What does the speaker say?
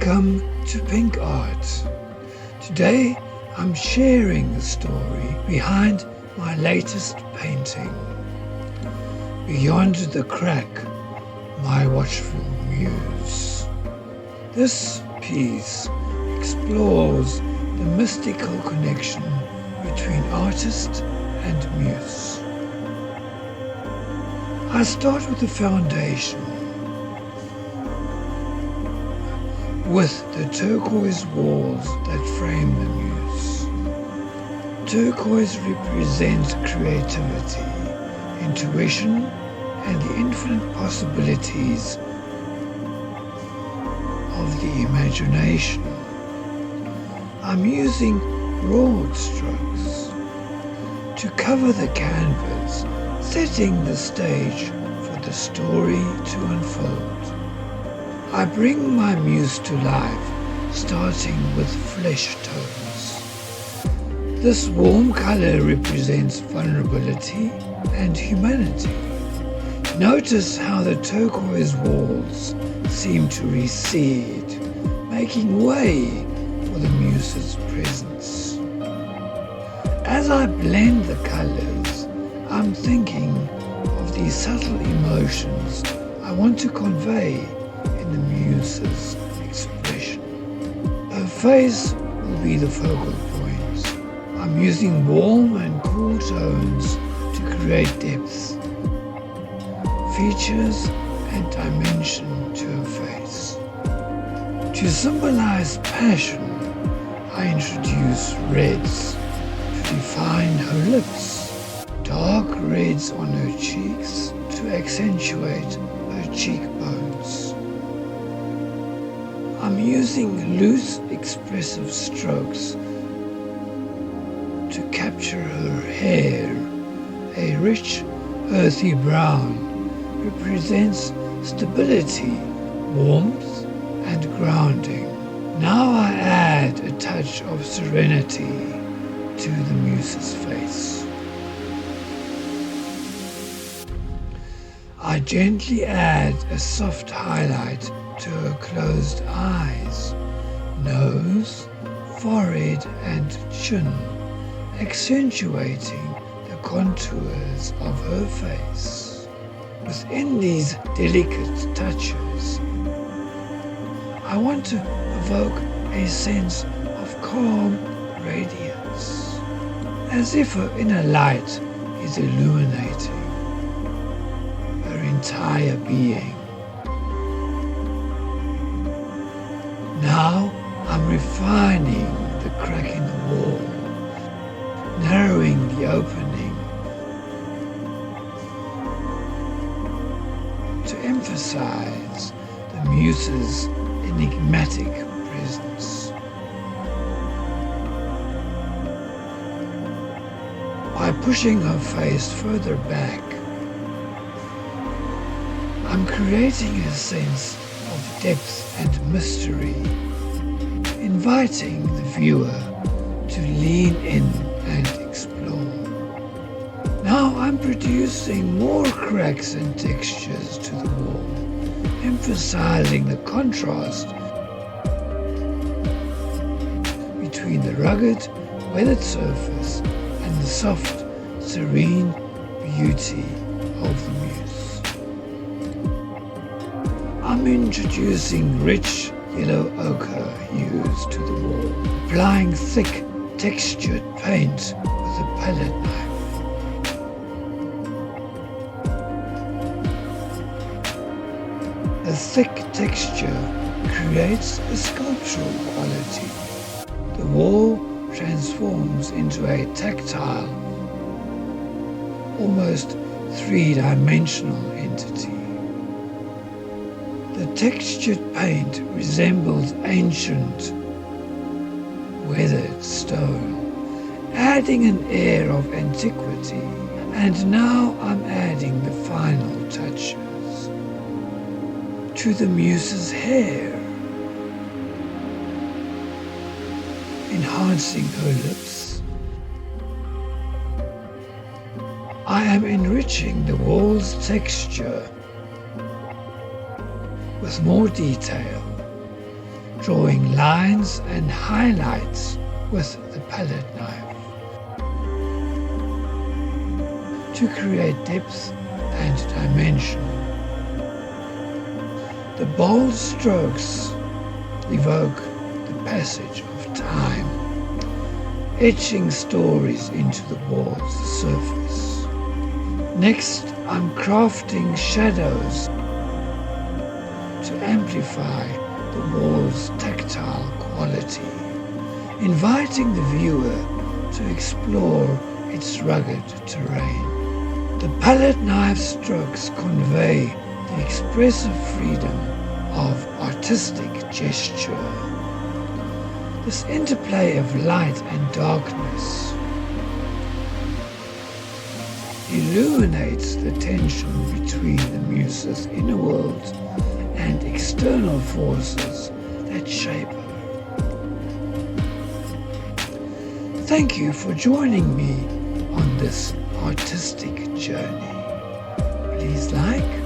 Welcome to Pink Art. Today I'm sharing the story behind my latest painting, Beyond the Crack, My Watchful Muse. This piece explores the mystical connection between artist and muse. I start with the foundation, with the turquoise walls that frame the muse. Turquoise represents creativity, intuition, and the infinite possibilities of the imagination. I'm using broad strokes to cover the canvas, setting the stage for the story to unfold. I bring my muse to life, starting with flesh tones. This warm color represents vulnerability and humanity. Notice how the turquoise walls seem to recede, making way for the muse's presence. As I blend the colors, I'm thinking of the subtle emotions I want to convey in the muse's expression. Her face will be the focal point. I'm using warm and cool tones to create depth, features and dimension to her face. To symbolize passion, I introduce reds to define her lips, dark reds on her cheeks to accentuate her cheekbones. I'm using loose, expressive strokes to capture her hair. A rich, earthy brown represents stability, warmth, and grounding. Now I add a touch of serenity to the muse's face. I gently add a soft highlight to her closed eyes, nose, forehead, and chin, accentuating the contours of her face. Within these delicate touches, I want to evoke a sense of calm radiance, as if her inner light is illuminating her entire being. Now I'm refining the crack in the wall, narrowing the opening to emphasize the muse's enigmatic presence. By pushing her face further back, I'm creating a sense of depth and mystery, inviting the viewer to lean in and explore. Now I'm producing more cracks and textures to the wall, emphasizing the contrast between the rugged, weathered surface and the soft, serene beauty of the muse. I'm introducing rich yellow ochre hues to the wall, applying thick, textured paint with a palette knife. The thick texture creates a sculptural quality. The wall transforms into a tactile, almost three-dimensional entity. The textured paint resembles ancient, weathered stone, adding an air of antiquity. And now I'm adding the final touches to the muse's hair, enhancing her lips. I am enriching the wall's texture with more detail, drawing lines and highlights with the palette knife to create depth and dimension. The bold strokes evoke the passage of time, etching stories into the wall's surface. Next, I'm crafting shadows to amplify the wall's tactile quality, inviting the viewer to explore its rugged terrain. The palette knife strokes convey the expressive freedom of artistic gesture. This interplay of light and darkness illuminates the tension between the muse's inner world and external forces that shape her. Thank you for joining me on this artistic journey. Please like,